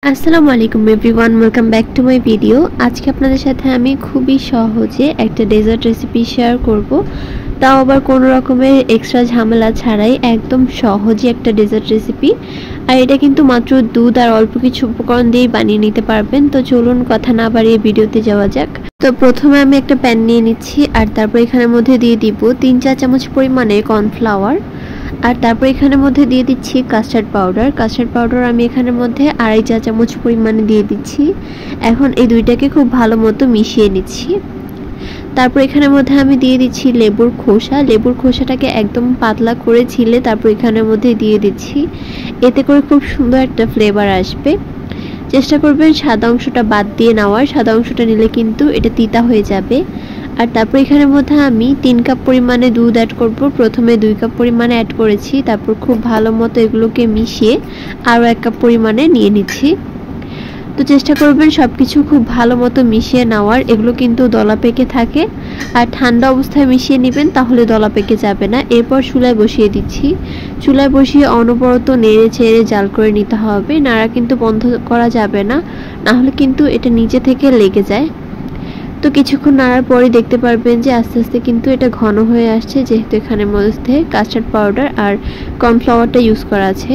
আসসালামু আলাইকুম everyone, welcome back to my video. আজকে আপনাদের সাথে আমি খুবই সহজে একটা ডেজার্ট রেসিপি শেয়ার করব, তাও আবার কোনো রকমের এক্সট্রা ঝামেলা ছাড়াই একদম সহজে একটা ডেজার্ট রেসিপি। আর এটা কিন্তু মাত্র দুধ আর অল্প কিছু উপকরণ দিয়েই বানিয়ে নিতে পারবেন। তো চলুন কথা না বাড়িয়ে ভিডিওতে যাওয়া যাক। তো প্রথমে আমি একটা প্যান নিয়ে নিচ্ছি, আর তারপর এখানের মধ্যে দিয়ে দিব 3-4 চামচ পরিমাণে কর্নফ্লাওয়ার। আর তারপর এখানের মধ্যে দিয়ে দিচ্ছি কাস্টার্ড পাউডার আমি এখানের মধ্যে 2.5 চা চামচ পরিমাণে দিয়ে দিচ্ছি। এখন এই দুইটাকে খুব ভালো মতো মিশিয়ে নিচ্ছি। তারপর এখানের মধ্যে আমি দিয়ে দিচ্ছি লেবুর খোসাটাকে একদম পাতলা করে ছিলে তারপর এখানের মধ্যে দিয়ে দিচ্ছি। এতে করে খুব সুন্দর একটা ফ্লেভার আসবে। চেষ্টা করবেন সাদা অংশটা বাদ দিয়ে নেওয়ার, সাদা অংশটা নিলে কিন্তু এটা তিতা হয়ে যাবে। আর তারপর এখানের মধ্যে আমি 3 কাপ পরিমাণে দুধ অ্যাড করব। প্রথমে 2 কাপ পরিমাণে অ্যাড করেছি, তারপর খুব ভালো মতো এগুলোকে মিশিয়ে আরও 1 কাপ পরিমাণে নিয়ে নিচ্ছি। তো চেষ্টা করবেন সবকিছু খুব ভালো মতো মিশিয়ে নেওয়ার। এগুলো কিন্তু দলা পেকে থাকে, আর ঠান্ডা অবস্থায় মিশিয়ে নেবেন, তাহলে দলা পেকে যাবে না। এরপর চুলায় বসিয়ে দিচ্ছি। চুলায় বসিয়ে অনবরত নেড়ে চেড়ে জাল করে নিতে হবে। নাড়া কিন্তু বন্ধ করা যাবে না, নাহলে কিন্তু এটা নিচে থেকে লেগে যায়। তো কিছুক্ষণ নাড়ার পরে দেখতে পারবেন যে আস্তে আস্তে কিন্তু এটা ঘন হয়ে আসছে, যেহেতু এখানের মধ্যে কাস্টার্ড পাউডার আর কর্নফ্লাওয়ারটা ইউজ করা আছে।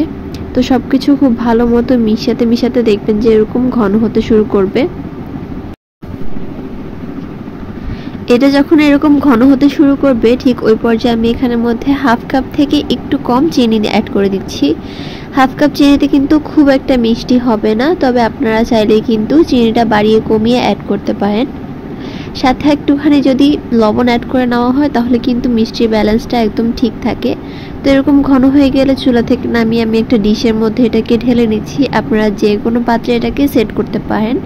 তো সব কিছু খুব ভালো মতো মিশাতে দেখবেন যে এরকম ঘন হতে শুরু করবে। এটা যখন এরকম ঘন হতে শুরু করবে, ঠিক ওই পর্যায়ে আমি এখানের মধ্যে 1/2 কাপ থেকে একটু কম চিনি অ্যাড করে দিচ্ছি। 1/2 কাপ চিনিতে কিন্তু খুব একটা মিষ্টি হবে না, তবে আপনারা চাইলে কিন্তু চিনিটা বাড়িয়ে কমিয়ে অ্যাড করতে পারেন। সাথে একটুখানি যদি লবণ অ্যাড করে নেওয়া হয়, তাহলে কিন্তু মিষ্টির ব্যালেন্সটা একদম ঠিক থাকে। তো এরকম ঘন হয়ে গেলে চুলা থেকে নামিয়ে আমি একটা ডিশের মধ্যে এটাকে ঢেলে নিচ্ছি। আপনারা যে কোনো পাত্রে এটাকে সেট করতে পারেন।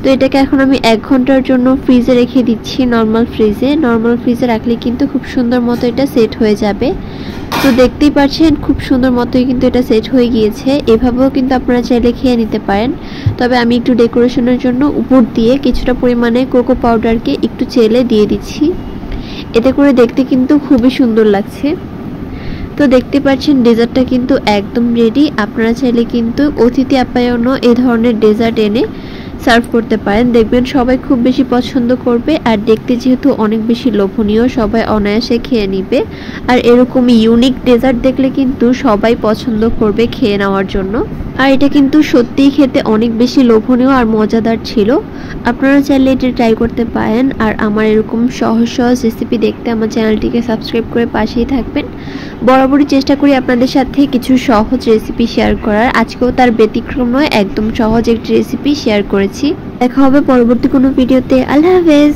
তো এটাকে এখন আমি 1 ঘন্টার জন্য ফ্রিজে রেখে দিচ্ছি। নর্মাল ফ্রিজে রাখলে কিন্তু খুব সুন্দর মতো এটা সেট হয়ে যাবে। তো দেখতেই পাচ্ছেন খুব সুন্দর মতোই কিন্তু এটা সেট হয়ে গিয়েছে। এভাবেও কিন্তু আপনারা চাইলে খেয়ে নিতে পারেন, তবে আমি একটু ডেকোরেশনের জন্য উপর দিয়ে কিছুটা পরিমাণে কোকো পাউডারকে একটু চেলে দিয়ে দিচ্ছি। এতে করে দেখতে কিন্তু খুবই সুন্দর লাগছে। তো দেখতে পাচ্ছেন ডেজার্টটা কিন্তু একদম রেডি। আপনারা চাইলে কিন্তু অতিথি আপ্যায়নও এই ধরনের ডেজার্ট এনে সার্ভ করতে পারেন। দেখবেন সবাই খুব বেশি পছন্দ করবে, আর দেখতে যেহেতু অনেক বেশি লোভনীয়, সবাই অনায়াসে খেয়ে নিবে। আর এরকম ইউনিক ডেজার্ট দেখলে কিন্তু সবাই পছন্দ করবে খেয়ে নেওয়ার জন্য। আর এটা কিন্তু সত্যিই খেতে অনেক বেশি লোভনীয় আর মজাদার ছিল। আপনারা চাইলে এটা ট্রাই করতে পারেন। আর আমার এরকম সহজ রেসিপি দেখতে আমার চ্যানেলটিকে সাবস্ক্রাইব করে পাশেই থাকবেন। বরাবরই চেষ্টা করি আপনাদের সাথে কিছু সহজ রেসিপি শেয়ার করার। আজকেও তার ব্যতিক্রম নয়, একদম সহজ একটি রেসিপি শেয়ার করেছি। দেখা হবে পরবর্তী কোনো ভিডিওতে। আল্লাহ হাফেজ।